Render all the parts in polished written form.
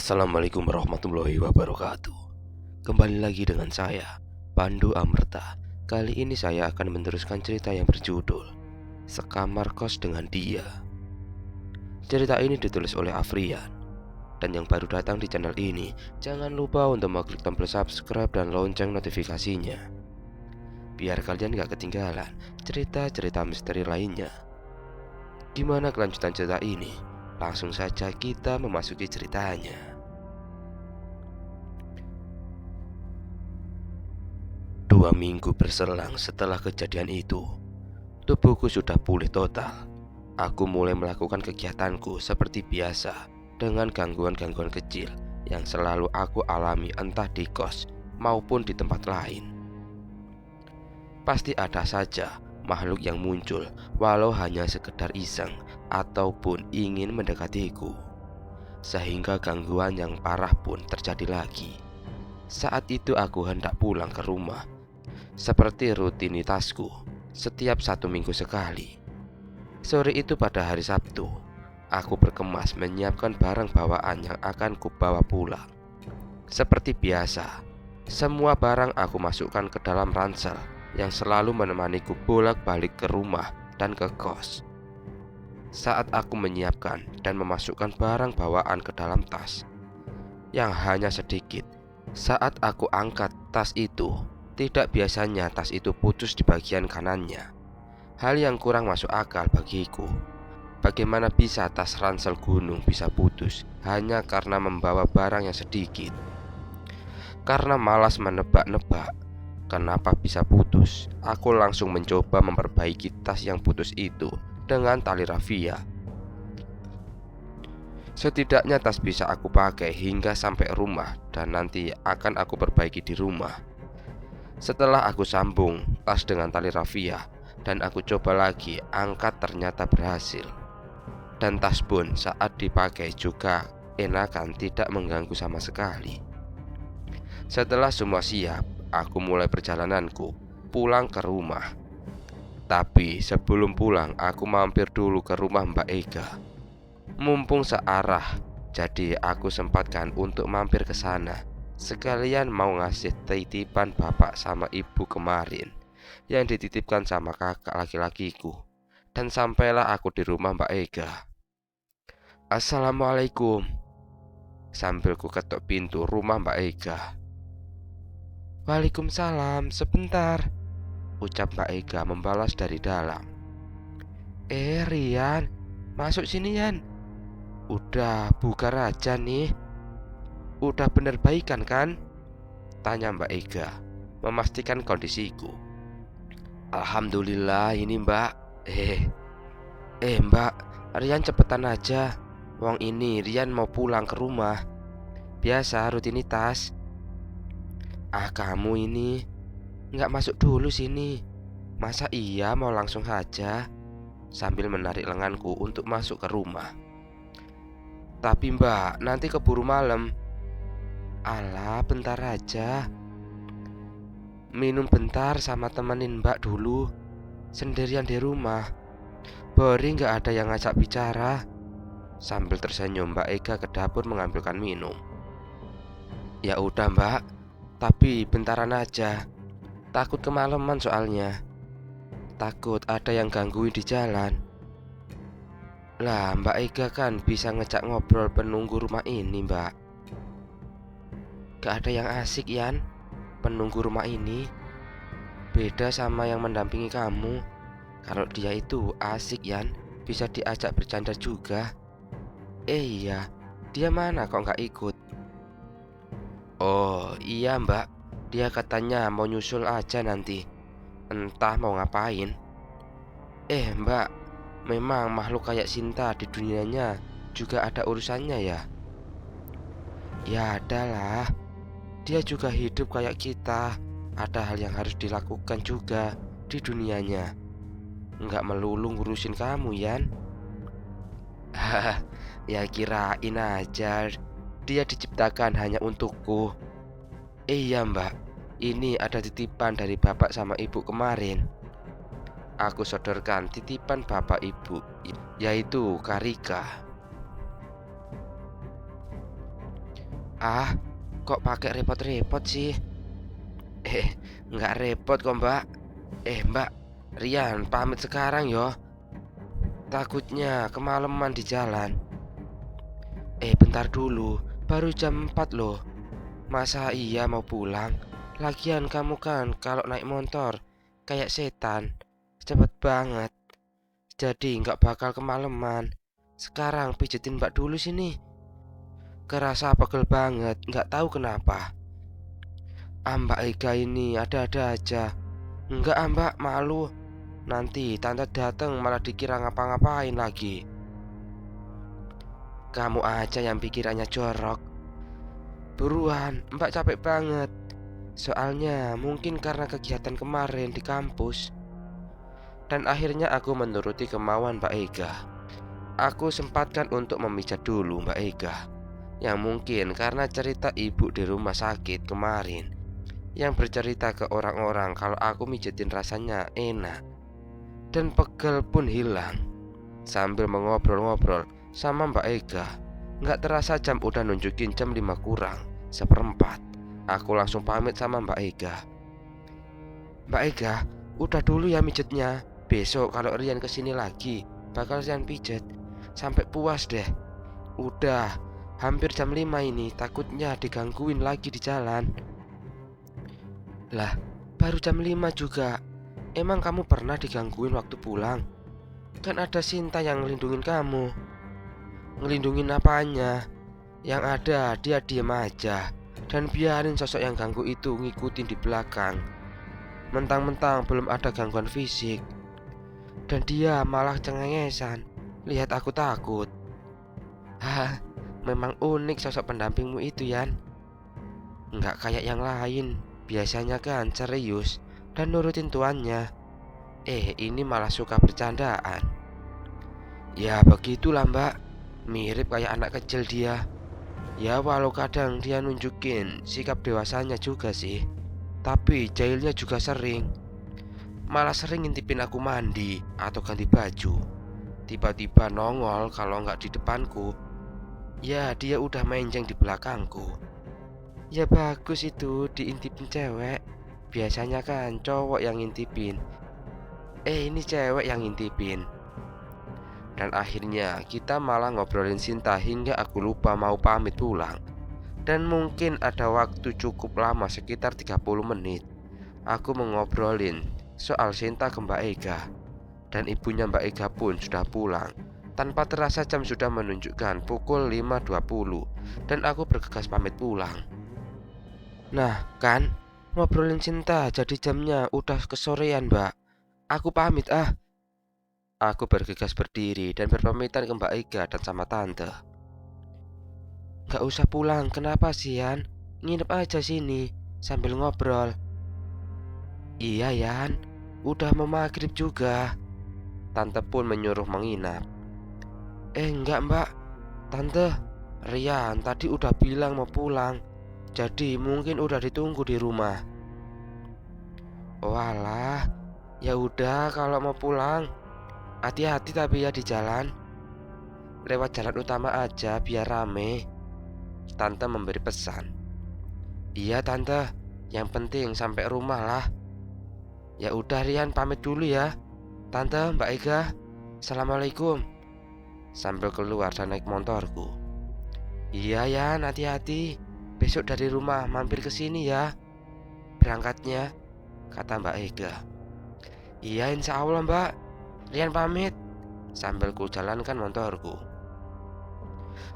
Assalamualaikum warahmatullahi wabarakatuh. Kembali lagi dengan saya, Pandu Amerta. Kali ini saya akan meneruskan cerita yang berjudul Sekamar Kos dengan Dia. Cerita ini ditulis oleh Afrian. Dan yang baru datang di channel ini, jangan lupa untuk mengklik tombol subscribe dan lonceng notifikasinya, biar kalian gak ketinggalan cerita-cerita misteri lainnya. Gimana kelanjutan cerita ini? Langsung saja kita memasuki ceritanya. 2 minggu berselang setelah kejadian itu, tubuhku sudah pulih total. Aku mulai melakukan kegiatanku seperti biasa, dengan gangguan-gangguan kecil yang selalu aku alami entah di kos maupun di tempat lain. Pasti ada saja makhluk yang muncul, walau hanya sekedar iseng ataupun ingin mendekatiku, sehingga gangguan yang parah pun terjadi lagi. Saat itu aku hendak pulang ke rumah seperti rutinitasku setiap 1 minggu sekali. Sore itu pada hari Sabtu, aku berkemas menyiapkan barang bawaan yang akan kubawa pulang. Seperti biasa, semua barang aku masukkan ke dalam ransel yang selalu menemaniku bolak-balik ke rumah dan ke kos. Saat aku menyiapkan dan memasukkan barang bawaan ke dalam tas yang hanya sedikit, saat aku angkat tas itu, tidak biasanya tas itu putus di bagian kanannya. Hal yang kurang masuk akal bagiku. Bagaimana bisa tas ransel gunung bisa putus hanya karena membawa barang yang sedikit? Karena malas menebak-nebak kenapa bisa putus, aku langsung mencoba memperbaiki tas yang putus itu dengan tali rafia. Setidaknya tas bisa aku pakai hingga sampai rumah dan nanti akan aku perbaiki di rumah. Setelah aku sambung tas dengan tali rafia dan aku coba lagi angkat, ternyata berhasil. Dan tas pun saat dipakai juga enakan, tidak mengganggu sama sekali. Setelah semua siap, aku mulai perjalananku pulang ke rumah. Tapi sebelum pulang, aku mampir dulu ke rumah Mbak Ega. Mumpung searah, jadi aku sempatkan untuk mampir ke sana. Sekalian mau ngasih titipan bapak sama ibu kemarin yang dititipkan sama kakak laki-lakiku. Dan sampailah aku di rumah Mbak Ega. Assalamualaikum, sambil ku ketok pintu rumah Mbak Ega. Waalaikumsalam, sebentar, ucap Mbak Ega membalas dari dalam. Rian, masuk sini Yan. Udah buka raja nih. Udah bener baikan kan? Tanya Mbak Ega, memastikan kondisiku. Alhamdulillah ini Mbak. Mbak, Rian cepetan aja. Wong ini Rian mau pulang ke rumah. Biasa rutinitas. Kamu ini nggak masuk dulu sini. Masa iya mau langsung aja? Sambil menarik lenganku untuk masuk ke rumah. Tapi Mbak, nanti keburu malam. Alah, bentar aja. Minum bentar sama temenin Mbak dulu. Sendirian di rumah. Boring gak ada yang ngajak bicara. Sambil tersenyum, Mbak Ega ke dapur mengambilkan minum. Ya udah Mbak, tapi bentaran aja. Takut kemalaman soalnya. Takut ada yang gangguin di jalan. Lah, Mbak Ega kan bisa ngejak ngobrol penunggu rumah ini Mbak. Gak ada yang asik Yan, penunggu rumah ini. Beda sama yang mendampingi kamu. Kalau dia itu asik Yan, bisa diajak bercanda juga. Iya, dia mana kok gak ikut? Oh iya Mbak, dia katanya mau nyusul aja nanti. Entah mau ngapain. Mbak, memang makhluk kayak Sinta di dunianya juga ada urusannya ya? Ya adalah, dia juga hidup kayak kita. Ada hal yang harus dilakukan juga di dunianya. Nggak melulu ngurusin kamu Yan. Ya kirain aja dia diciptakan hanya untukku. Iya Mbak, ini ada titipan dari bapak sama ibu kemarin. Aku sodorkan titipan bapak ibu, yaitu Karika. Ah, kok pakai repot-repot sih? Eh, nggak repot kok mbak. Mbak, Rian pamit sekarang yo. Takutnya kemalaman di jalan. Bentar dulu, baru jam 4 loh. Masa iya mau pulang? Lagian kamu kan kalau naik motor kayak setan, cepet banget. Jadi nggak bakal kemalaman. Sekarang pijetin mbak dulu sini. Kerasa pegel banget, nggak tahu kenapa. Mbak Ega ini ada-ada aja. Enggak mbak, malu. Nanti tante datang malah dikira ngapa-ngapain lagi. Kamu aja yang pikirannya jorok. Buruan, mbak capek banget. Soalnya mungkin karena kegiatan kemarin di kampus. Dan akhirnya aku menuruti kemauan Mbak Ega. Aku sempatkan untuk memijat dulu Mbak Ega. Yang mungkin karena cerita ibu di rumah sakit kemarin, yang bercerita ke orang-orang kalau aku mijetin rasanya enak. Dan pegel pun hilang. Sambil mengobrol-ngobrol sama Mbak Ega, nggak terasa jam udah nunjukin jam 5 kurang seperempat. Aku langsung pamit sama Mbak Ega. Mbak Ega, udah dulu ya mijetnya. Besok kalau Rian kesini lagi, bakal Rian pijet sampai puas deh. Udah, hampir jam 5 ini, takutnya digangguin lagi di jalan. Lah, baru jam 5 juga. Emang kamu pernah digangguin waktu pulang? Kan ada Sinta yang ngelindungin kamu. Ngelindungin apanya? Yang ada dia diem aja dan biarin sosok yang ganggu itu ngikutin di belakang. Mentang-mentang belum ada gangguan fisik, dan dia malah cengengesan lihat aku takut. Hah, memang unik sosok pendampingmu itu, Yan. Nggak kayak yang lain. Biasanya kan serius dan nurutin tuannya. Ini malah suka bercandaan. Ya begitulah mbak, mirip kayak anak kecil dia. Ya walau kadang dia nunjukin sikap dewasanya juga sih, tapi jahilnya juga sering. Malah sering ngintipin aku mandi atau ganti baju. Tiba-tiba nongol kalau nggak di depanku. Ya dia udah menjeng di belakangku. Ya bagus itu diintipin cewek. Biasanya kan cowok yang ngintipin. Ini cewek yang ngintipin. Dan akhirnya kita malah ngobrolin Sinta hingga aku lupa mau pamit pulang. Dan mungkin ada waktu cukup lama sekitar 30 menit. Aku mengobrolin soal Sinta ke Mbak Ega. Dan ibunya Mbak Ega pun sudah pulang. Tanpa terasa jam sudah menunjukkan pukul 5.20. Dan aku bergegas pamit pulang. Nah kan, ngobrolin Sinta jadi jamnya udah kesorean mbak. Aku pamit ah. Aku bergegas berdiri dan berpamitan ke Mbak Ega dan sama tante. Gak usah pulang, kenapa sih Yan? Nginep aja sini sambil ngobrol. Iya Yan, udah mau maghrib juga. Tante pun menyuruh menginap. Enggak mbak, tante, Rian tadi udah bilang mau pulang. Jadi mungkin udah ditunggu di rumah. Walah, ya udah kalau mau pulang, hati-hati tapi ya di jalan. Lewat jalan utama aja biar rame. Tante memberi pesan. Iya tante, yang penting sampai rumah lah. Ya udah Rian pamit dulu ya. Tante, Mbak Ega, Assalamualaikum. Sambil keluar dan naik motorku. Iya ya, hati-hati. Besok dari rumah mampir ke sini ya berangkatnya, kata Mbak Ega. Iya insya Allah mbak, Rian pamit. Sambil ku jalankan motorku.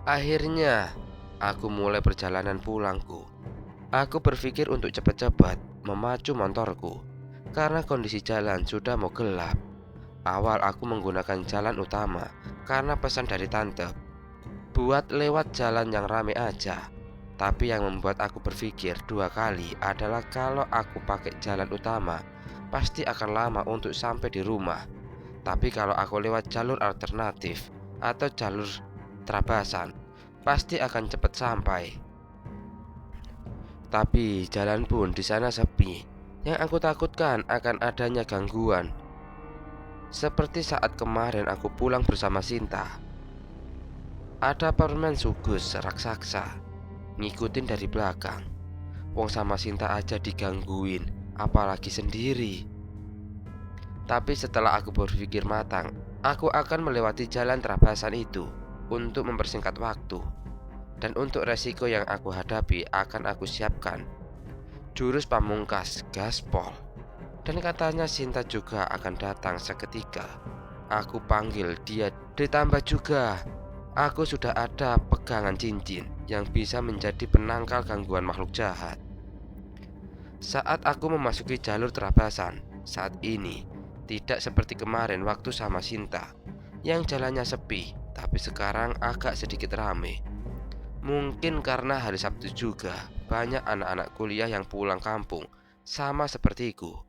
Akhirnya aku mulai perjalanan pulangku. Aku berpikir untuk cepat-cepat memacu motorku karena kondisi jalan sudah mau gelap. Awal aku menggunakan jalan utama karena pesan dari tante buat lewat jalan yang rame aja. Tapi yang membuat aku berpikir dua kali adalah kalau aku pakai jalan utama pasti akan lama untuk sampai di rumah. Tapi kalau aku lewat jalur alternatif atau jalur terabasan, pasti akan cepat sampai. Tapi jalan pun di sana sepi. Yang aku takutkan akan adanya gangguan. Seperti saat kemarin aku pulang bersama Sinta. Ada permen sugus raksasa. ngikutin dari belakang. Wong sama Sinta aja digangguin, apalagi sendiri. Tapi setelah aku berpikir matang, aku akan melewati jalan terabasan itu untuk mempersingkat waktu. Dan untuk resiko yang aku hadapi akan aku siapkan jurus pamungkas gaspol. Dan katanya Sinta juga akan datang seketika. Aku panggil dia. Ditambah juga aku sudah ada pegangan cincin yang bisa menjadi penangkal gangguan makhluk jahat. Saat aku memasuki jalur terabasan saat ini, tidak seperti kemarin waktu sama Sinta yang jalannya sepi, tapi sekarang agak sedikit rame. Mungkin karena hari Sabtu juga, banyak anak-anak kuliah yang pulang kampung sama sepertiku.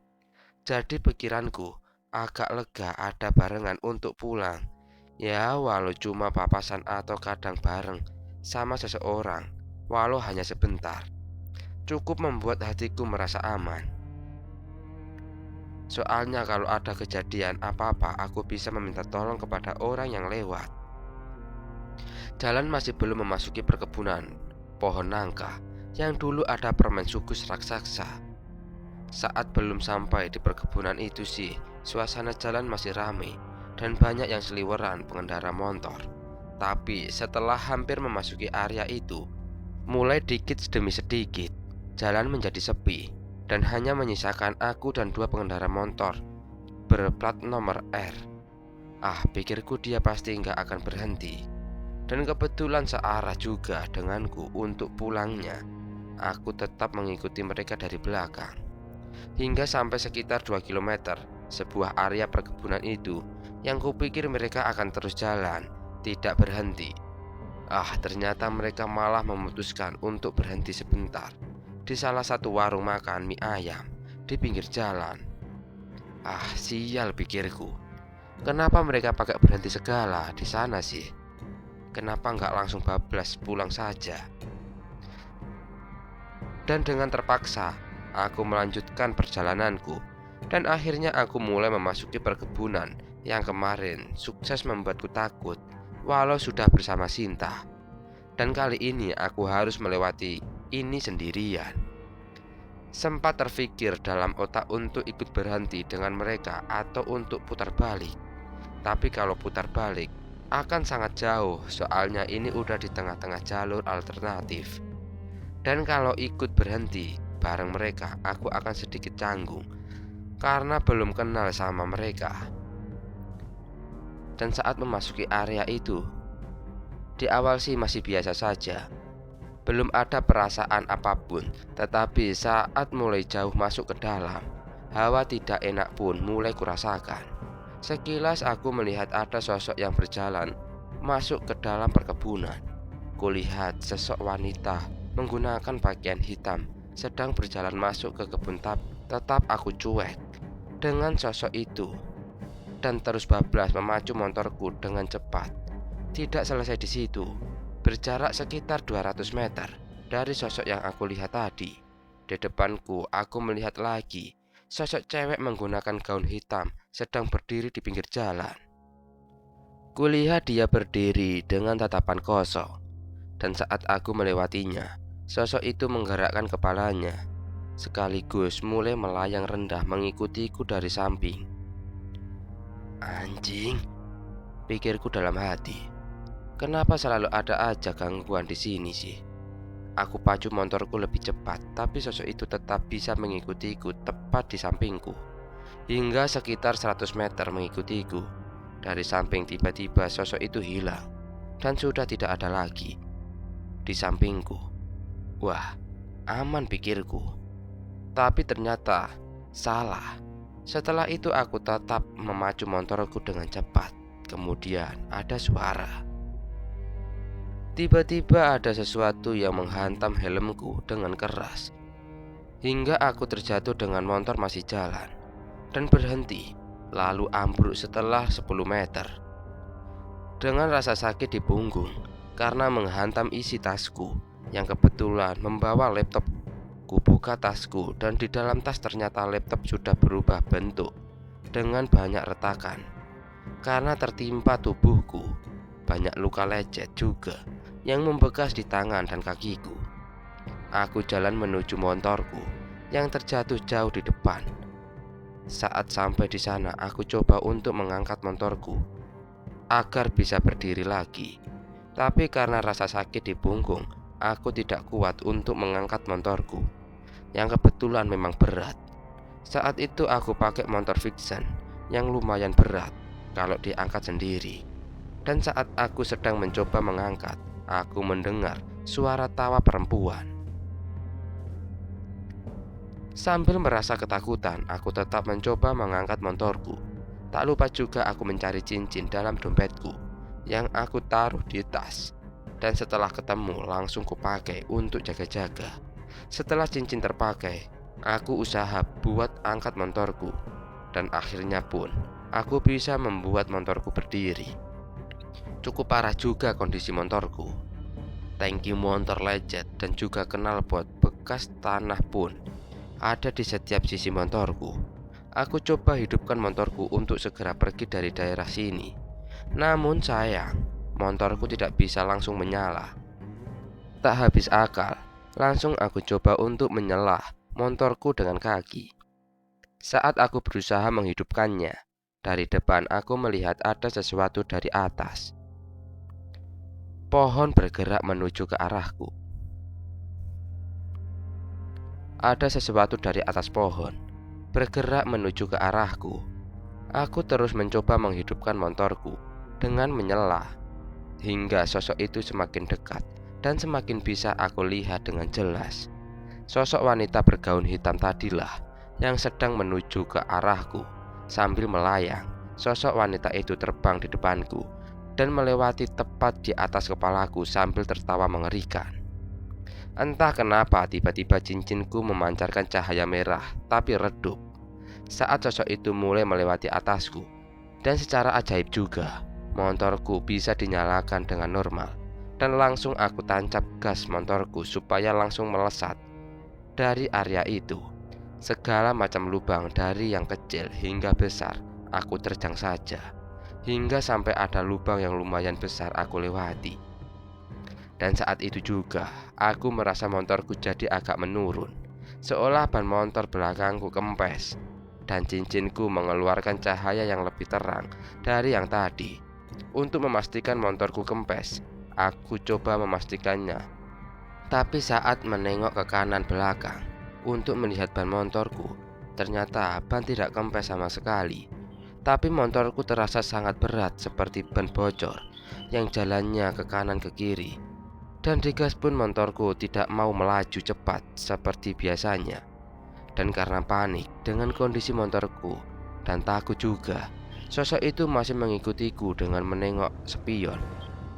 Jadi pikiranku agak lega ada barengan untuk pulang. Ya walau cuma papasan atau kadang bareng sama seseorang, walau hanya sebentar, cukup membuat hatiku merasa aman. Soalnya kalau ada kejadian apa-apa, aku bisa meminta tolong kepada orang yang lewat. Jalan masih belum memasuki perkebunan pohon nangka yang dulu ada permen sugus raksasa. Saat belum sampai di perkebunan itu sih, suasana jalan masih ramai dan banyak yang seliweran pengendara motor. Tapi setelah hampir memasuki area itu, mulai dikit demi sedikit, jalan menjadi sepi dan hanya menyisakan aku dan dua pengendara motor berplat nomor R. Pikirku dia pasti nggak akan berhenti. Dan kebetulan searah juga denganku untuk pulangnya. Aku tetap mengikuti mereka dari belakang hingga sampai sekitar 2 km sebuah area perkebunan itu yang kupikir mereka akan terus jalan, tidak berhenti. Ternyata mereka malah memutuskan untuk berhenti sebentar di salah satu warung makan mie ayam di pinggir jalan. Sial, pikirku. Kenapa mereka pakai berhenti segala di sana sih? Kenapa nggak langsung bablas pulang saja? Dan dengan terpaksa, aku melanjutkan perjalananku. Dan akhirnya aku mulai memasuki perkebunan yang kemarin sukses membuatku takut walau sudah bersama Sinta. Dan kali ini aku harus melewati ini sendirian. Sempat terfikir dalam otak untuk ikut berhenti dengan mereka atau untuk putar balik. Tapi kalau putar balik akan sangat jauh, soalnya ini udah di tengah-tengah jalur alternatif. Dan kalau ikut berhenti bareng mereka, aku akan sedikit canggung karena belum kenal sama mereka. Dan saat memasuki area itu, di awal sih masih biasa saja, belum ada perasaan apapun. Tetapi saat mulai jauh masuk ke dalam, hawa tidak enak pun mulai kurasakan. Sekilas aku melihat ada sosok yang berjalan masuk ke dalam perkebunan. Kulihat sosok wanita menggunakan pakaian hitam sedang berjalan masuk ke kebun. Tetap aku cuek dengan sosok itu dan terus bablas memacu motorku dengan cepat. Tidak selesai di situ, berjarak sekitar 200 meter dari sosok yang aku lihat tadi, di depanku aku melihat lagi sosok cewek menggunakan gaun hitam sedang berdiri di pinggir jalan. Kulihat dia berdiri dengan tatapan kosong, dan saat aku melewatinya, sosok itu menggerakkan kepalanya sekaligus mulai melayang rendah mengikutiku dari samping. Anjing, pikirku dalam hati. Kenapa selalu ada aja gangguan di sini sih? Aku pacu motorku lebih cepat, tapi sosok itu tetap bisa mengikutiku tepat di sampingku. Hingga sekitar 100 meter mengikutiku. Dari samping tiba-tiba sosok itu hilang dan sudah tidak ada lagi di sampingku. Wah, aman, pikirku. Tapi ternyata salah. Setelah itu aku tetap memacu motorku dengan cepat. Kemudian ada suara. Tiba-tiba ada sesuatu yang menghantam helmku dengan keras, hingga aku terjatuh dengan motor masih jalan dan berhenti, lalu ambruk setelah 10 meter. Dengan rasa sakit di punggung karena menghantam isi tasku yang kebetulan membawa laptop. Kubuka tasku dan di dalam tas ternyata laptop sudah berubah bentuk dengan banyak retakan karena tertimpa tubuhku. Banyak luka lecet juga yang membekas di tangan dan kakiku. Aku jalan menuju motorku yang terjatuh jauh di depan. Saat sampai di sana, aku coba untuk mengangkat motorku agar bisa berdiri lagi. Tapi karena rasa sakit di punggung, aku tidak kuat untuk mengangkat motorku yang kebetulan memang berat. Saat itu aku pakai motor Vixen yang lumayan berat kalau diangkat sendiri. Dan saat aku sedang mencoba mengangkat, aku mendengar suara tawa perempuan. Sambil merasa ketakutan, aku tetap mencoba mengangkat motorku. Tak lupa juga aku mencari cincin dalam dompetku yang aku taruh di tas. Dan setelah ketemu, langsung kupakai untuk jaga-jaga. Setelah cincin terpakai, aku usaha buat angkat motorku. Dan akhirnya pun, aku bisa membuat motorku berdiri. Cukup parah juga kondisi motorku. Tangki motor lecet dan juga knalpot bekas tanah pun ada di setiap sisi motorku. Aku coba hidupkan motorku untuk segera pergi dari daerah sini. Namun sayang, motorku tidak bisa langsung menyala. Tak habis akal, langsung aku coba untuk menyelah motorku dengan kaki. Saat aku berusaha menghidupkannya, dari depan aku melihat ada sesuatu dari atas. Pohon bergerak menuju ke arahku. Ada sesuatu dari atas pohon bergerak menuju ke arahku. Aku terus mencoba menghidupkan motorku dengan menyelah hingga sosok itu semakin dekat dan semakin bisa aku lihat dengan jelas. Sosok wanita bergaun hitam tadilah yang sedang menuju ke arahku. Sambil melayang, sosok wanita itu terbang di depanku dan melewati tepat di atas kepalaku sambil tertawa mengerikan. Entah kenapa tiba-tiba cincinku memancarkan cahaya merah tapi redup saat sosok itu mulai melewati atasku. Dan secara ajaib juga, motorku bisa dinyalakan dengan normal. Dan langsung aku tancap gas motorku supaya langsung melesat dari area itu. Segala macam lubang dari yang kecil hingga besar aku terjang saja, hingga sampai ada lubang yang lumayan besar aku lewati. Dan saat itu juga aku merasa motorku jadi agak menurun, seolah ban motor belakangku kempes. Dan cincinku mengeluarkan cahaya yang lebih terang dari yang tadi. Untuk memastikan motorku kempes, aku coba memastikannya. Tapi saat menengok ke kanan belakang untuk melihat ban motorku, ternyata ban tidak kempes sama sekali. Tapi motorku terasa sangat berat seperti ban bocor yang jalannya ke kanan ke kiri. Dan digas pun motorku tidak mau melaju cepat seperti biasanya. Dan karena panik dengan kondisi motorku dan takut juga, sosok itu masih mengikutiku dengan menengok spion.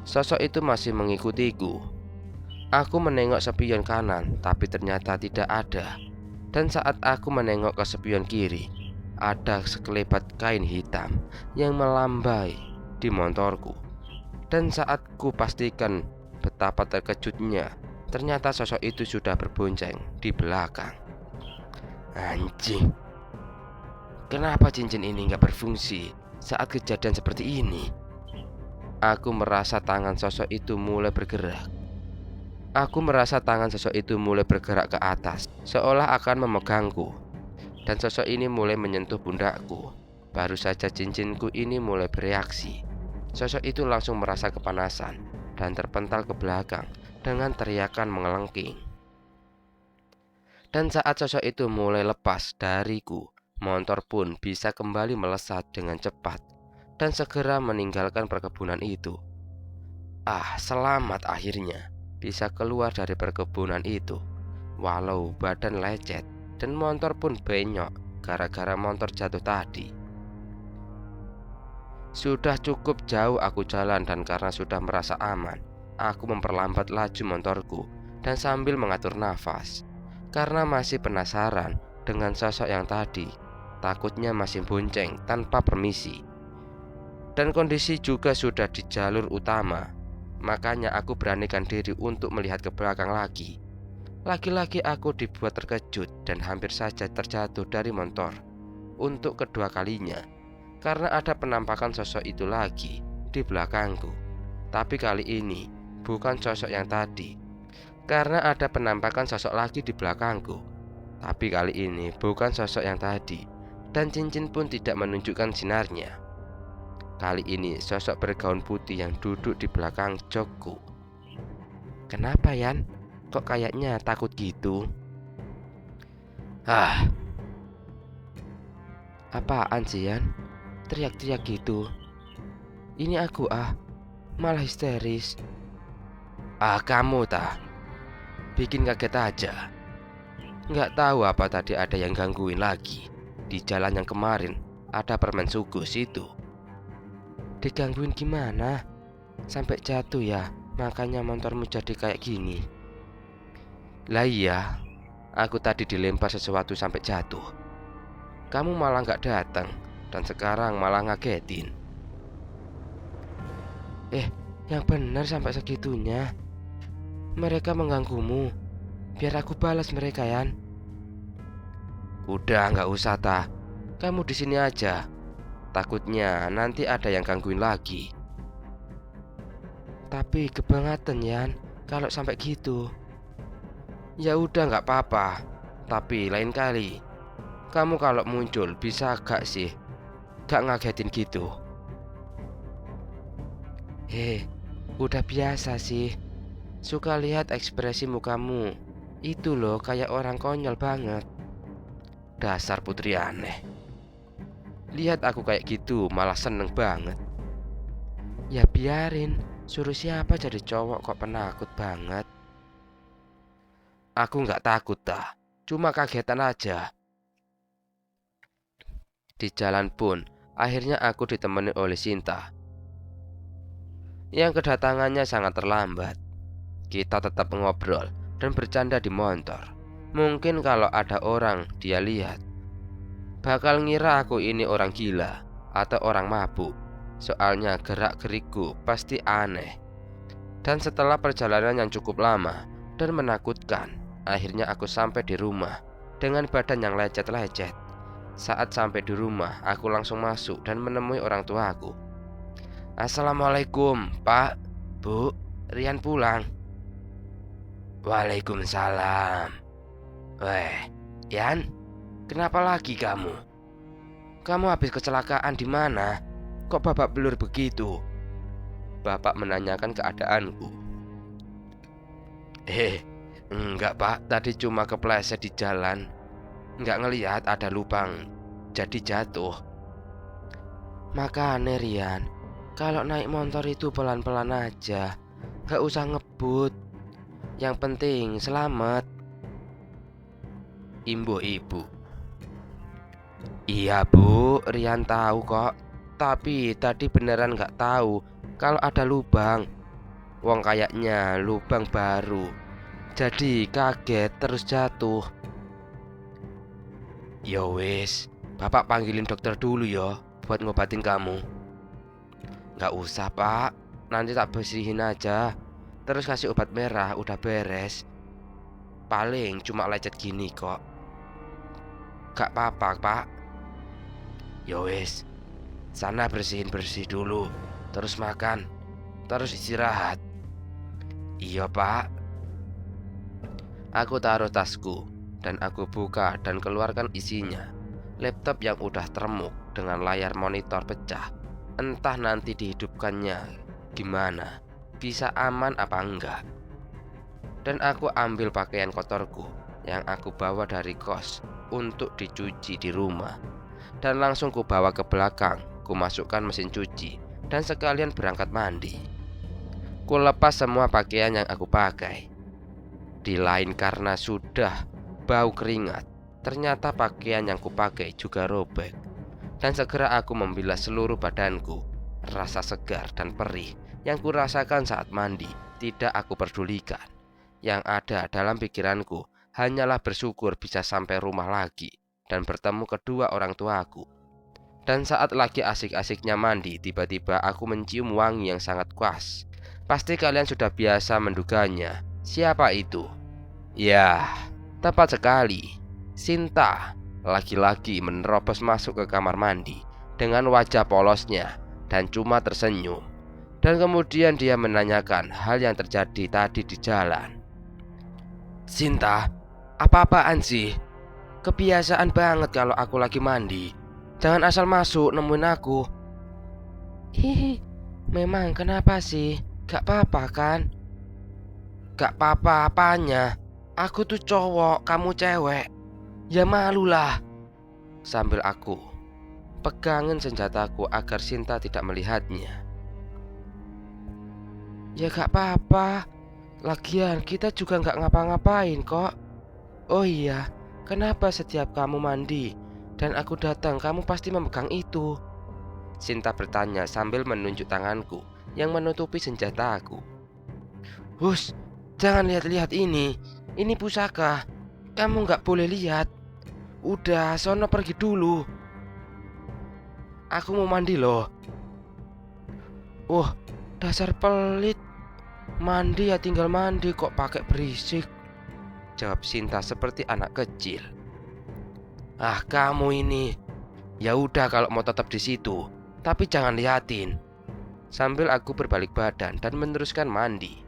Sosok itu masih mengikutiku. Aku menengok spion kanan tapi ternyata tidak ada. Dan saat aku menengok ke spion kiri, ada sekelebat kain hitam yang melambai di motorku. Dan saat ku pastikan betapa terkejutnya, ternyata sosok itu sudah berbonceng di belakang. Anjing, kenapa cincin ini nggak berfungsi saat kejadian seperti ini? Aku merasa tangan sosok itu mulai bergerak. Ke atas, seolah akan memegangku. Dan sosok ini mulai menyentuh pundakku. Baru saja cincinku ini mulai bereaksi, sosok itu langsung merasa kepanasan dan terpental ke belakang dengan teriakan mengelengking. Dan saat sosok itu mulai lepas dariku, motor pun bisa kembali melesat dengan cepat dan segera meninggalkan perkebunan itu. Selamat akhirnya bisa keluar dari perkebunan itu. Walau badan lecet dan motor pun benyok gara-gara motor jatuh tadi. Sudah cukup jauh aku jalan dan karena sudah merasa aman, aku memperlambat laju motorku dan sambil mengatur nafas. Karena masih penasaran dengan sosok yang tadi, takutnya masih bonceng tanpa permisi. Dan kondisi juga sudah di jalur utama, makanya aku beranikan diri untuk melihat ke belakang lagi. Lagi-lagi aku dibuat terkejut dan hampir saja terjatuh dari motor untuk kedua kalinya. Karena ada penampakan sosok itu lagi di belakangku. Tapi kali ini bukan sosok yang tadi. karena ada penampakan sosok lagi di belakangku. Tapi kali ini bukan sosok yang tadi, dan cincin pun tidak menunjukkan sinarnya. Kali ini sosok bergaun putih yang duduk di belakang jokku. Kenapa, Yan? Kok kayaknya takut gitu? Apaan sih, Yan? Teriak-teriak gitu. Ini aku malah histeris. Kamu bikin kaget aja. Nggak tahu apa tadi ada yang gangguin lagi. Di jalan yang kemarin ada permen sugus itu. Digangguin gimana? Sampai jatuh ya, makanya motormu jadi kayak gini. Lah iya, aku tadi dilempar sesuatu sampai jatuh. Kamu malah nggak datang, dan sekarang malah ngagetin. Yang benar sampai segitunya. Mereka mengganggumu. Biar aku balas mereka, Yan. Udah, nggak usah Kamu di sini aja. Takutnya nanti ada yang gangguin lagi. Tapi kebangetan, Yan, kalau sampai gitu. Ya udah, nggak apa-apa. Tapi lain kali kamu kalau muncul bisa gak sih gak ngagetin gitu? Udah biasa sih. Suka lihat ekspresi mukamu. Itu loh kayak orang konyol banget. Dasar putri aneh. Lihat aku kayak gitu malah seneng banget. Ya biarin, suruh siapa jadi cowok kok penakut banget. Aku gak takut cuma kagetan aja. Di jalan pun akhirnya aku ditemani oleh Sinta, yang kedatangannya sangat terlambat. Kita tetap ngobrol dan bercanda di motor. Mungkin kalau ada orang dia lihat, bakal ngira aku ini orang gila atau orang mabuk. Soalnya gerak-gerikku pasti aneh. Dan setelah perjalanan yang cukup lama dan menakutkan, akhirnya aku sampai di rumah dengan badan yang lecet-lecet. Saat sampai di rumah, aku langsung masuk dan menemui orang tuaku. Assalamualaikum, Pak, Bu, Rian pulang. Waalaikumsalam. Yan, kenapa lagi kamu? Kamu habis kecelakaan di mana? Kok babak belur begitu? Bapak menanyakan keadaanku. Enggak, Pak, tadi cuma kepleset di jalan. Enggak ngelihat ada lubang, jadi jatuh. Makanya Rian, kalau naik motor itu pelan-pelan aja, gak usah ngebut. Yang penting selamat. Imbu ibu. Iya Bu, Rian tahu kok. Tapi tadi beneran gak tahu kalau ada lubang. Wong kayaknya lubang baru, jadi kaget terus jatuh. Yo wis, Bapak panggilin dokter dulu yo buat ngobatin kamu. Gak usah Pak, nanti tak bersihin aja. Terus kasih obat merah, udah beres. Paling cuma lecet gini kok. Gak apa-apa Pak. Yo wis, sana bersihin-bersih dulu, terus makan, terus istirahat. Iya Pak. Aku taruh tasku dan aku buka dan keluarkan isinya. Laptop yang udah teremuk dengan layar monitor pecah. Entah nanti dihidupkannya gimana, bisa aman apa enggak. Dan aku ambil pakaian kotorku yang aku bawa dari kos untuk dicuci di rumah, dan langsung ku bawa ke belakang. Ku masukkan mesin cuci dan sekalian berangkat mandi. Ku lepas semua pakaian yang aku pakai. Di lain karena sudah bau keringat, ternyata pakaian yang kupakai juga robek. Dan segera aku membilas seluruh badanku. Rasa segar dan perih yang kurasakan saat mandi tidak aku pedulikan. Yang ada dalam pikiranku hanyalah bersyukur bisa sampai rumah lagi dan bertemu kedua orang tuaku. Dan saat lagi asik-asiknya mandi, tiba-tiba aku mencium wangi yang sangat khas. Pasti kalian sudah biasa menduganya. Siapa itu? Ya, tepat sekali, Sinta. Laki-laki menerobos masuk ke kamar mandi dengan wajah polosnya dan cuma tersenyum. Dan kemudian dia menanyakan hal yang terjadi tadi di jalan. Sinta, apa-apaan sih? Kebiasaan banget kalau aku lagi mandi. Jangan asal masuk nemuin aku. Hihi, memang kenapa sih? Gak apa-apa kan? Gak apa-apa apanya. Aku tuh cowok, kamu cewek. Ya malulah. Sambil aku pegangin senjataku agar Sinta tidak melihatnya. Ya gak apa-apa. Lagian kita juga gak ngapa-ngapain kok. Oh iya, kenapa setiap kamu mandi dan aku datang kamu pasti memegang itu? Sinta bertanya sambil menunjuk tanganku yang menutupi senjataku. Hush, jangan lihat-lihat ini. Ini pusaka. Kamu gak boleh lihat. Udah, sono pergi dulu. Aku mau mandi loh. Dasar pelit. Mandi ya tinggal mandi kok pakai berisik. Jawab Sinta seperti anak kecil. Ah, kamu ini. Ya udah kalau mau tetap di situ, tapi jangan liatin. Sambil aku berbalik badan dan meneruskan mandi.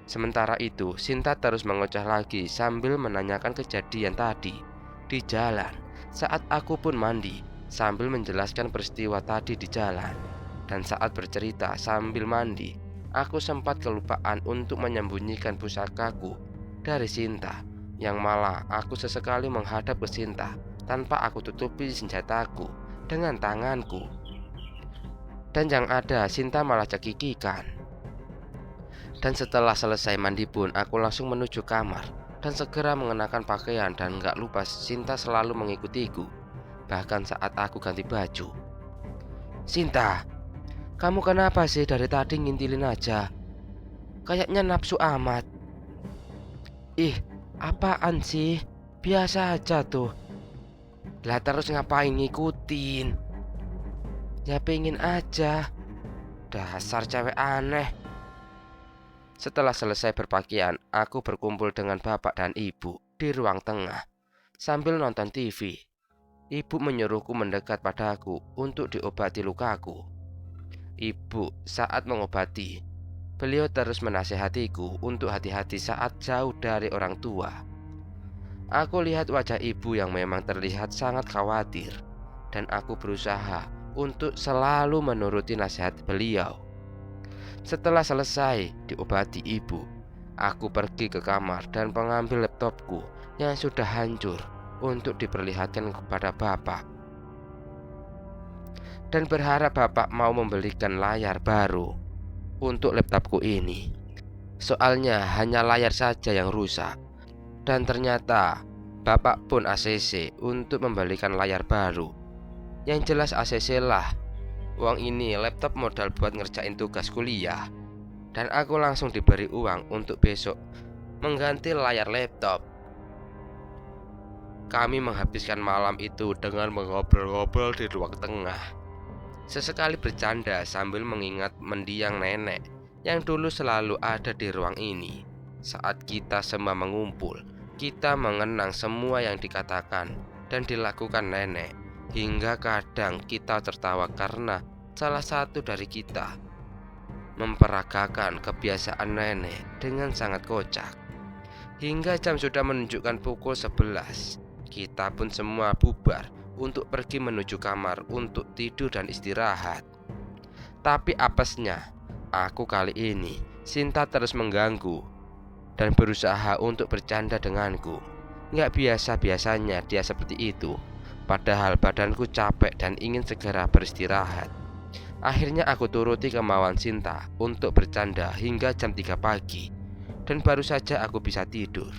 Sementara itu, Sinta terus mengoceh lagi sambil menanyakan kejadian tadi di jalan saat aku pun mandi sambil menjelaskan peristiwa tadi di jalan. Dan saat bercerita sambil mandi, aku sempat kelupaan untuk menyembunyikan pusakaku dari Sinta, yang malah aku sesekali menghadap ke Sinta tanpa aku tutupi senjataku dengan tanganku. Dan yang ada Sinta malah cekikikan. Dan setelah selesai mandi pun aku langsung menuju kamar dan segera mengenakan pakaian dan gak lupa Sinta selalu mengikutiku. Bahkan saat aku ganti baju. Sinta, kamu kenapa sih dari tadi ngintilin aja? Kayaknya nafsu amat. Ih, apaan sih? Biasa aja tuh. Lah terus ngapain ngikutin? Ya pengen aja. Dasar cewek aneh. Setelah selesai berpakaian, aku berkumpul dengan bapak dan ibu di ruang tengah sambil nonton TV. Ibu menyuruhku mendekat padaku untuk diobati lukaku. Ibu saat mengobati, beliau terus menasihatiku untuk hati-hati saat jauh dari orang tua. Aku lihat wajah ibu yang memang terlihat sangat khawatir, dan aku berusaha untuk selalu menuruti nasihat beliau. Setelah selesai diobati ibu, aku pergi ke kamar dan mengambil laptopku yang sudah hancur untuk diperlihatkan kepada bapak. Dan berharap bapak mau membelikan layar baru untuk laptopku ini. Soalnya hanya layar saja yang rusak. Dan ternyata bapak pun ACC untuk membelikan layar baru. Yang jelas ACC lah. Uang ini laptop modal buat ngerjain tugas kuliah. Dan aku langsung diberi uang untuk besok mengganti layar laptop. Kami menghabiskan malam itu dengan mengobrol-ngobrol di ruang tengah. Sesekali bercanda sambil mengingat mendiang nenek yang dulu selalu ada di ruang ini. Saat kita semua mengumpul, kita mengenang semua yang dikatakan dan dilakukan nenek. Hingga kadang kita tertawa karena salah satu dari kita memperagakan kebiasaan nenek dengan sangat kocak. Hingga jam sudah menunjukkan pukul 11, kita pun semua bubar untuk pergi menuju kamar untuk tidur dan istirahat. Tapi apesnya, aku kali ini Sinta terus mengganggu dan berusaha untuk bercanda denganku. Nggak biasa-biasanya dia seperti itu. Padahal badanku capek dan ingin segera beristirahat. Akhirnya aku turuti kemauan Sinta untuk bercanda hingga jam 3 pagi. Dan baru saja aku bisa tidur.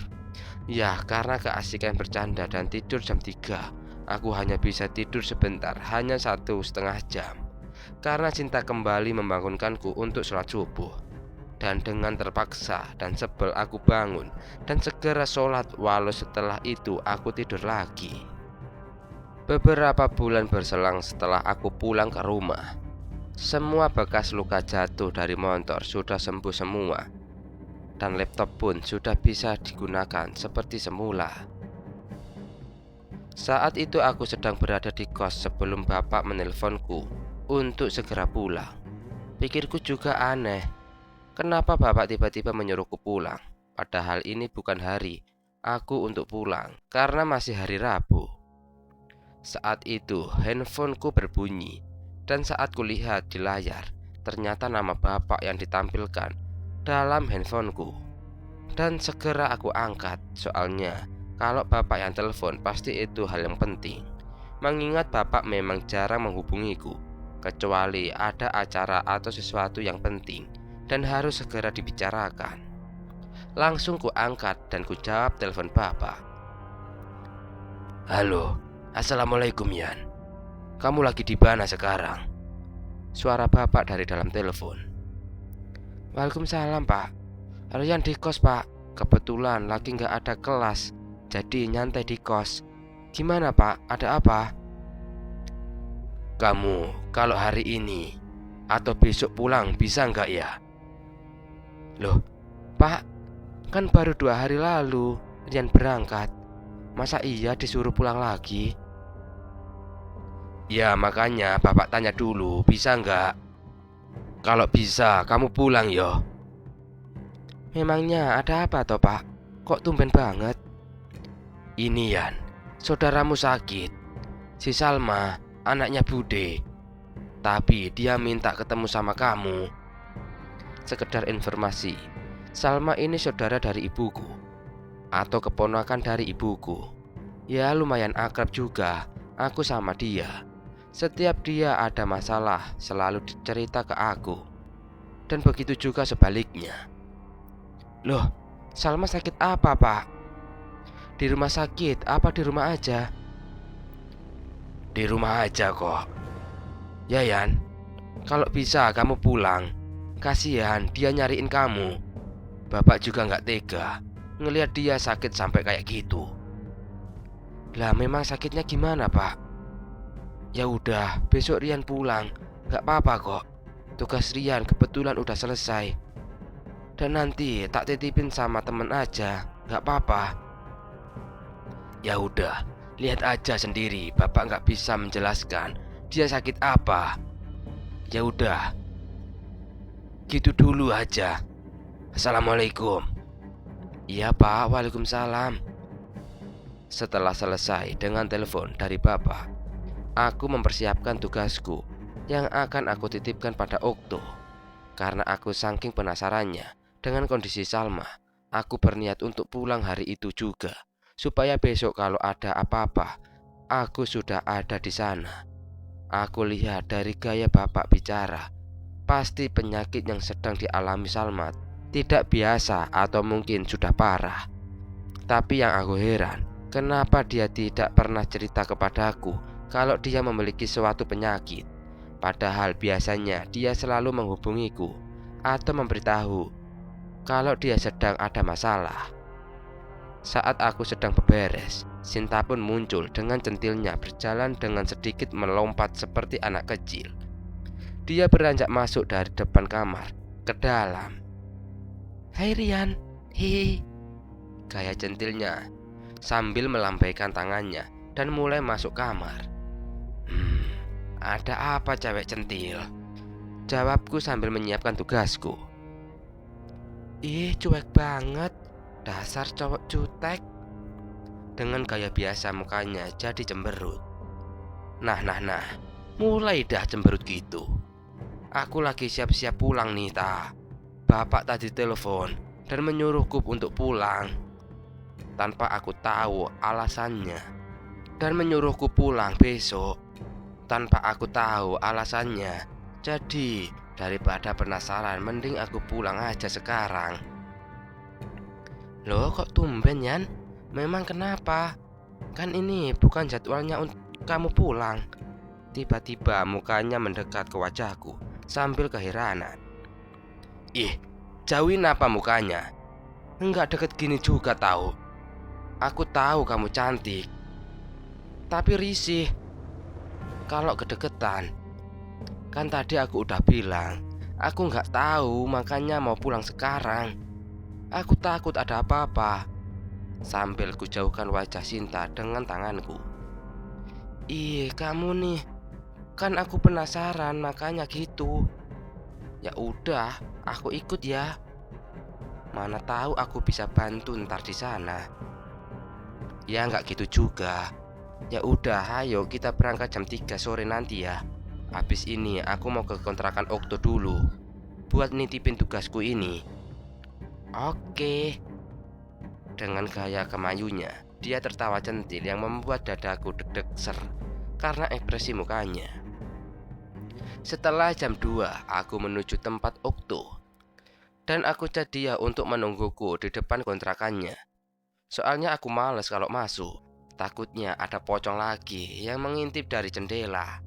Ya, karena keasikan bercanda dan tidur jam 3, aku hanya bisa tidur sebentar, hanya 1,5 jam. Karena Sinta kembali membangunkanku untuk sholat subuh. Dan dengan terpaksa dan sebel aku bangun dan segera sholat, walau setelah itu aku tidur lagi. Beberapa bulan berselang setelah aku pulang ke rumah. Semua bekas luka jatuh dari motor sudah sembuh semua. Dan laptop pun sudah bisa digunakan seperti semula. Saat itu aku sedang berada di kos sebelum bapak menelponku untuk segera pulang. Pikirku juga aneh. Kenapa bapak tiba-tiba menyuruhku pulang? padahal ini bukan hari aku untuk pulang karena masih hari Rabu. Saat itu handphoneku berbunyi, dan saat kulihat di layar, ternyata nama bapak yang ditampilkan dalam handphoneku. Dan segera aku angkat, soalnya kalau bapak yang telepon pasti itu hal yang penting. Mengingat bapak memang jarang menghubungiku, kecuali ada acara atau sesuatu yang penting dan harus segera dibicarakan. Langsung ku angkat dan ku jawab telepon bapak. "Halo, assalamualaikum Yan. Kamu lagi di mana sekarang?" Suara bapak dari dalam telepon. "Waalaikumsalam pak. Yan di kos pak. Kebetulan lagi nggak ada kelas, jadi nyantai di kos. Gimana pak, ada apa?" "Kamu kalau hari ini atau besok pulang bisa nggak ya?" "Loh pak, kan baru 2 hari lalu Rian berangkat. Masa iya disuruh pulang lagi?" "Ya makanya bapak tanya dulu bisa nggak. Kalau bisa kamu pulang yo." "Memangnya ada apa toh pak? Kok tumben banget?" "Ini Yan, saudaramu sakit. Si Salma, anaknya Bude. Tapi dia minta ketemu sama kamu." Sekedar informasi, Salma ini saudara dari ibuku, atau keponakan dari ibuku. Ya lumayan akrab juga aku sama dia. Setiap dia ada masalah selalu cerita ke aku, dan begitu juga sebaliknya. "Loh, Salma sakit apa pak? Di rumah sakit apa di rumah aja?" "Di rumah aja kok. Ya Yan, kalau bisa kamu pulang. Kasihan dia nyariin kamu. Bapak juga nggak tega ngelihat dia sakit sampai kayak gitu." "Lah memang sakitnya gimana pak?" "Ya udah, besok Rian pulang. Nggak apa-apa kok. Tugas Rian kebetulan udah selesai. Dan nanti tak titipin sama temen aja. Nggak apa-apa." "Ya udah, lihat aja sendiri. Bapak nggak bisa menjelaskan dia sakit apa. Ya udah, gitu dulu aja. Assalamualaikum." "Iya pak, waalaikumsalam." Setelah selesai dengan telepon dari bapak, aku mempersiapkan tugasku yang akan aku titipkan pada Okto. Karena aku saking penasarannya dengan kondisi Salma, aku berniat untuk pulang hari itu juga, supaya besok kalau ada apa-apa, aku sudah ada di sana. Aku lihat dari gaya bapak bicara, pasti penyakit yang sedang dialami Salma tidak biasa atau mungkin sudah parah. Tapi yang aku heran, kenapa dia tidak pernah cerita kepadaku kalau dia memiliki suatu penyakit. Padahal biasanya dia selalu menghubungiku atau memberitahu kalau dia sedang ada masalah. Saat aku sedang beberes, Sinta pun muncul dengan centilnya berjalan dengan sedikit melompat seperti anak kecil. Dia beranjak masuk dari depan kamar ke dalam. "Hai Rian, hihi," gaya centilnya sambil melambaikan tangannya dan mulai masuk kamar. Ada apa cewek centil?" jawabku sambil menyiapkan tugasku. "Ih, cuek banget. Dasar cowok jutek." Dengan gaya biasa mukanya jadi cemberut. Nah, mulai dah cemberut gitu. Aku lagi siap-siap pulang nih ta. Bapak tadi telepon dan menyuruhku untuk pulang tanpa aku tahu alasannya, dan menyuruhku pulang besok tanpa aku tahu alasannya. Jadi daripada penasaran, mending aku pulang aja sekarang. "Loh kok tumben Yan? Memang kenapa? Kan ini bukan jadwalnya untuk kamu pulang." Tiba-tiba mukanya mendekat ke wajahku sambil keheranan. "Ih, jauhin apa mukanya? Enggak deket gini juga tahu. Aku tahu kamu cantik, tapi risih kalau kedeketan. Kan tadi aku udah bilang, aku nggak tahu makanya mau pulang sekarang. Aku takut ada apa-apa." Sambil kujauhkan wajah Sinta dengan tanganku. "Ih, kamu nih, kan aku penasaran makanya gitu." "Ya udah, aku ikut ya." Mana tahu aku bisa bantu ntar di sana. Ya nggak gitu juga. Ya udah, ayo kita berangkat jam 3 sore nanti ya. Habis ini aku mau ke kontrakan Okto dulu buat nitipin tugasku ini. Oke. Dengan gaya kemayunya, dia tertawa centil yang membuat dadaku deg-deg ser karena ekspresi mukanya. Setelah jam 2, aku menuju tempat Okto. Dan aku ajak dia untuk menungguku di depan kontrakannya. Soalnya aku males kalau masuk. Takutnya ada pocong lagi yang mengintip dari jendela.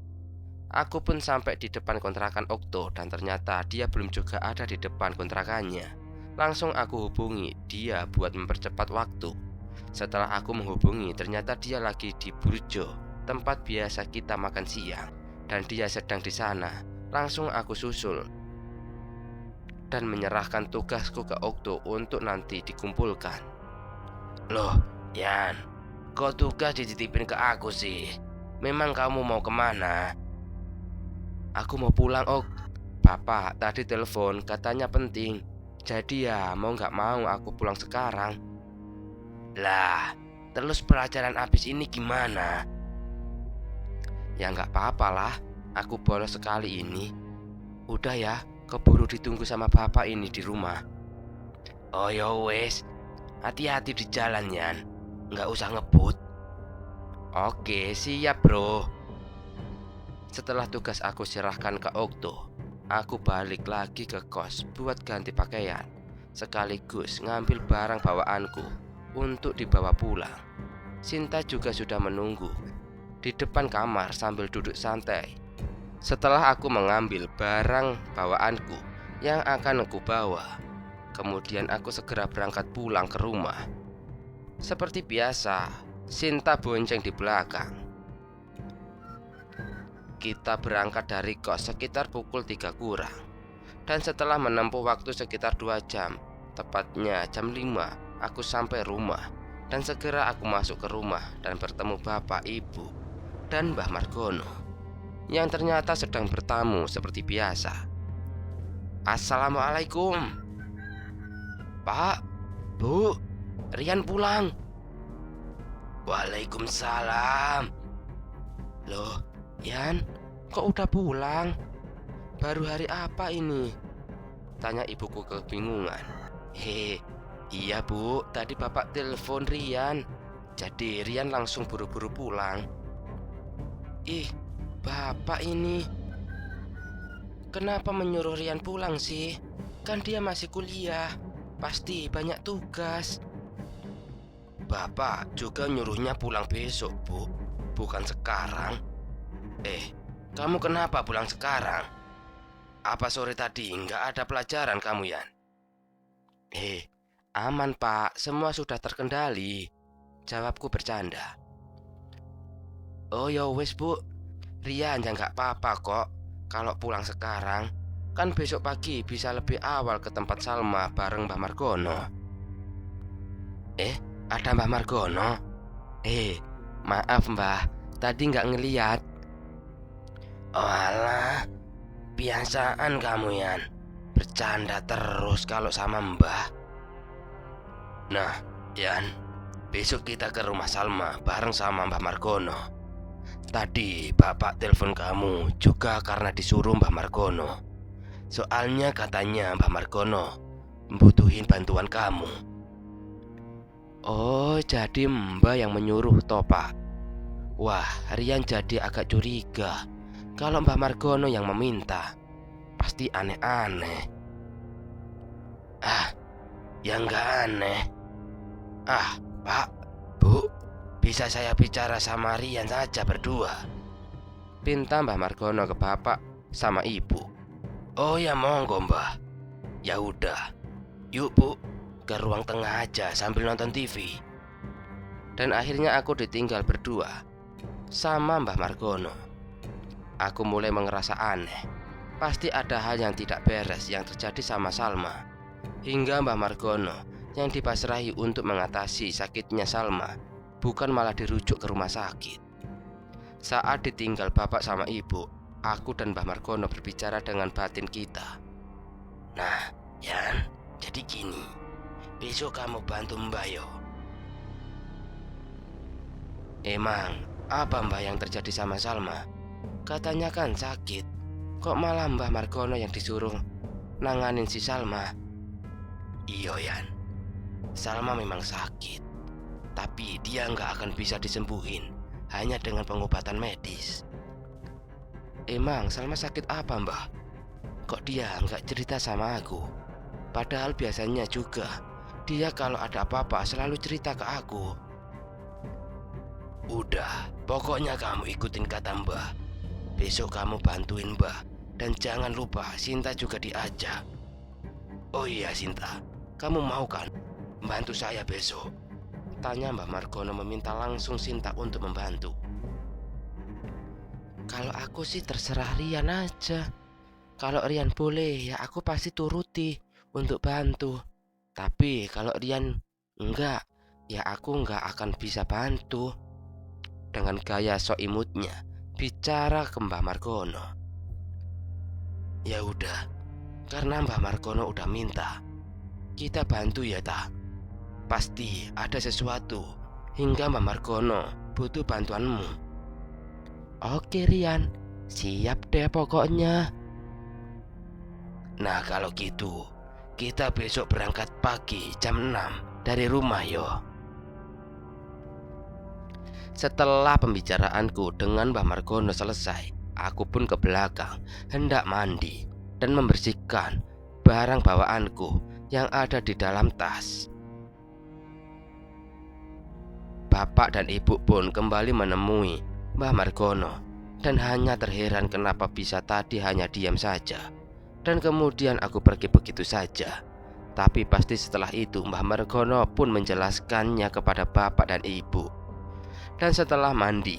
Aku pun sampai di depan kontrakan Okto dan ternyata dia belum juga ada di depan kontrakannya. Langsung aku hubungi dia buat mempercepat waktu. Setelah aku menghubungi, ternyata dia lagi di Burjo, tempat biasa kita makan siang, dan dia sedang di sana. Langsung aku susul dan menyerahkan tugasku ke Okto untuk nanti dikumpulkan. Loh, Yan, kok tugas dititipin ke aku sih? Memang kamu mau kemana? Aku mau pulang, Ok. Bapak tadi telepon katanya penting. Jadi ya mau gak mau aku pulang sekarang. Lah, terus pelajaran habis ini gimana? Ya gak apa-apa lah, aku bolos sekali ini. Udah ya, keburu ditunggu sama bapak ini di rumah. Oh ya wes, hati-hati di jalan Yan, gak usah ngebut. Oke, siap bro. Setelah tugas aku serahkan ke Okto, aku balik lagi ke kos buat ganti pakaian, sekaligus ngambil barang bawaanku untuk dibawa pulang. Sinta juga sudah menunggu di depan kamar sambil duduk santai. Setelah aku mengambil barang bawaanku yang akan aku bawa, kemudian aku segera berangkat pulang ke rumah. Seperti biasa, Sinta bonceng di belakang. Kita berangkat dari kos sekitar pukul 3 kurang. Dan setelah menempuh waktu sekitar 2 jam, tepatnya jam 5, aku sampai rumah. Dan segera aku masuk ke rumah dan bertemu bapak, ibu, dan Mbah Margono, yang ternyata sedang bertamu seperti biasa. Assalamualaikum. Pak, Bu, Rian pulang. Waalaikumsalam. Loh, Yan, kok udah pulang? Baru hari apa ini? Tanya ibuku kebingungan. Iya Bu, tadi bapak telepon Rian. Jadi Rian langsung buru-buru pulang. Ih, bapak ini kenapa menyuruh Rian pulang sih? Kan dia masih kuliah, pasti banyak tugas. Bapak juga nyuruhnya pulang besok Bu, bukan sekarang. Kamu kenapa pulang sekarang? Apa sore tadi nggak ada pelajaran kamu, Yan? Aman Pak, semua sudah terkendali, jawabku bercanda. Oh ya wes Bu, Rian ya nggak apa-apa kok kalau pulang sekarang. Kan besok pagi bisa lebih awal ke tempat Salma bareng Mbah Margono. Ada Mbah Margono? Maaf Mbah, tadi nggak ngeliat. Oh alah, biasaan kamu Yan, bercanda terus kalau sama Mbah. Nah Yan, besok kita ke rumah Salma bareng sama Mbah Margono. Tadi bapak telepon kamu juga karena disuruh Mbah Margono. Soalnya katanya Mbah Margono membutuhin bantuan kamu. Oh, jadi Mbah yang menyuruh toh Pak? Wah, Rian jadi agak curiga. Kalau Mbah Margono yang meminta, pasti aneh-aneh. Ya nggak aneh. Pak, Bu, bisa saya bicara sama Rian saja berdua? Pinta Mbah Margono ke bapak sama ibu. Oh ya monggo Mbah. Ya udah, yuk Bu, ke ruang tengah aja sambil nonton TV. Dan akhirnya aku ditinggal berdua sama Mbah Margono. Aku mulai merasa aneh. Pasti ada hal yang tidak beres yang terjadi sama Salma. Hingga Mbah Margono yang dipasrahi untuk mengatasi sakitnya Salma, bukan malah dirujuk ke rumah sakit. Saat ditinggal bapak sama ibu, aku dan Mbah Margono berbicara dengan batin kita. Nah, Yan, jadi gini, besok kamu bantu Mbah yo. Emang apa Mbah yang terjadi sama Salma? Katanya kan sakit. Kok malah Mbah Margono yang disuruh nanganin si Salma? Iyo Yan, Salma memang sakit, tapi dia nggak akan bisa disembuhin hanya dengan pengobatan medis. Emang Salma sakit apa Mbah? Kok dia nggak cerita sama aku? Padahal biasanya juga dia kalau ada apa-apa selalu cerita ke aku. Udah, pokoknya kamu ikutin kata Mbah. Besok kamu bantuin Mbah. Dan jangan lupa Sinta juga diajak. Oh iya Sinta, kamu mau kan bantu saya besok? Tanya Mbah Margono meminta langsung Sinta untuk membantu. Kalau aku sih terserah Rian aja. Kalau Rian boleh ya aku pasti turuti untuk bantu. Tapi kalau Rian enggak, ya aku enggak akan bisa bantu. Dengan gaya sok imutnya bicara ke Mbah Margono. Ya udah, karena Mbah Margono udah minta, kita bantu ya ta. Pasti ada sesuatu hingga Mbah Margono butuh bantuanmu. Oke Rian, siap deh pokoknya. Nah kalau gitu, kita besok berangkat pagi jam 6 dari rumah yo. Setelah pembicaraanku dengan Mbah Margono selesai, aku pun ke belakang hendak mandi dan membersihkan barang bawaanku yang ada di dalam tas. Bapak dan ibu pun kembali menemui Mbah Margono dan hanya terheran kenapa bisa tadi hanya diam saja. Dan kemudian aku pergi begitu saja. Tapi pasti setelah itu Mbah Margono pun menjelaskannya kepada bapak dan ibu. Dan setelah mandi,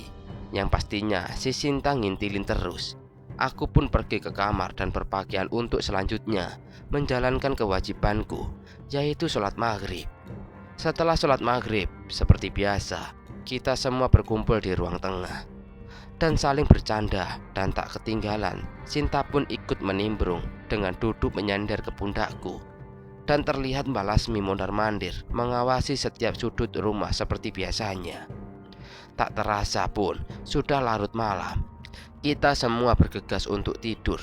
yang pastinya si Sinta ngintilin terus, aku pun pergi ke kamar dan berpakaian untuk selanjutnya menjalankan kewajibanku, yaitu sholat maghrib. Setelah sholat maghrib, seperti biasa, kita semua berkumpul di ruang tengah dan saling bercanda. Dan tak ketinggalan, Sinta pun ikut menimbrung dengan duduk menyandar ke pundakku. Dan terlihat Mbak Lasmi mondar-mandir mengawasi setiap sudut rumah seperti biasanya. Tak terasa pun sudah larut malam. Kita semua bergegas untuk tidur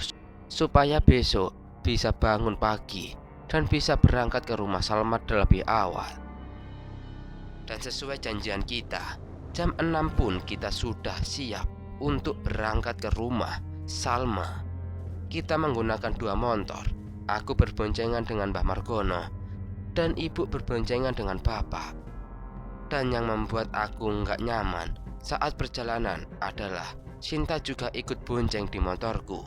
supaya besok bisa bangun pagi dan bisa berangkat ke rumah Salma lebih awal. Dan sesuai janjian kita, jam 6 pun kita sudah siap untuk berangkat ke rumah Salma. Kita menggunakan 2 motor. Aku berboncengan dengan Mbah Margono dan ibu berboncengan dengan bapak. Dan yang membuat aku nggak nyaman saat perjalanan adalah Sinta juga ikut bonceng di motorku.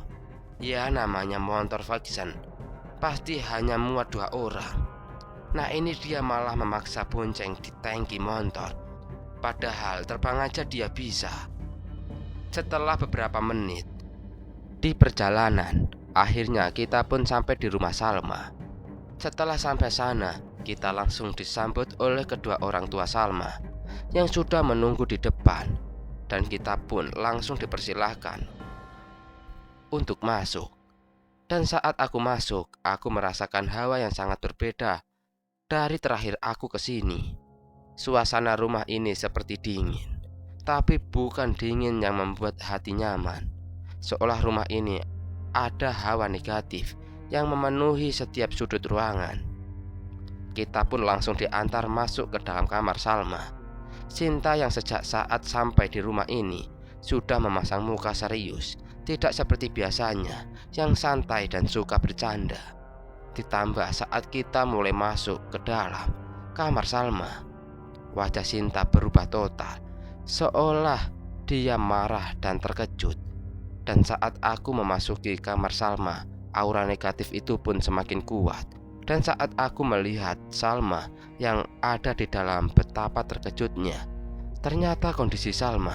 Ya namanya motor Vixen, pasti hanya muat 2 orang. Nah ini dia malah memaksa bonceng di tangki motor. Padahal terbang aja dia bisa. Setelah beberapa menit di perjalanan, akhirnya kita pun sampai di rumah Salma. Setelah sampai sana, kita langsung disambut oleh kedua orang tua Salma yang sudah menunggu di depan. Dan kita pun langsung dipersilahkan untuk masuk. Dan saat aku masuk, aku merasakan hawa yang sangat berbeda dari terakhir aku kesini. Suasana rumah ini seperti dingin, tapi bukan dingin yang membuat hati nyaman. Seolah rumah ini ada hawa negatif yang memenuhi setiap sudut ruangan. Kita pun langsung diantar masuk ke dalam kamar Salma. Sinta yang sejak saat sampai di rumah ini sudah memasang muka serius, tidak seperti biasanya yang santai dan suka bercanda. Ditambah saat kita mulai masuk ke dalam kamar Salma, wajah Sinta berubah total, seolah dia marah dan terkejut. Dan saat aku memasuki kamar Salma, aura negatif itu pun semakin kuat. Dan saat aku melihat Salma yang ada di dalam, betapa terkejutnya. Ternyata kondisi Salma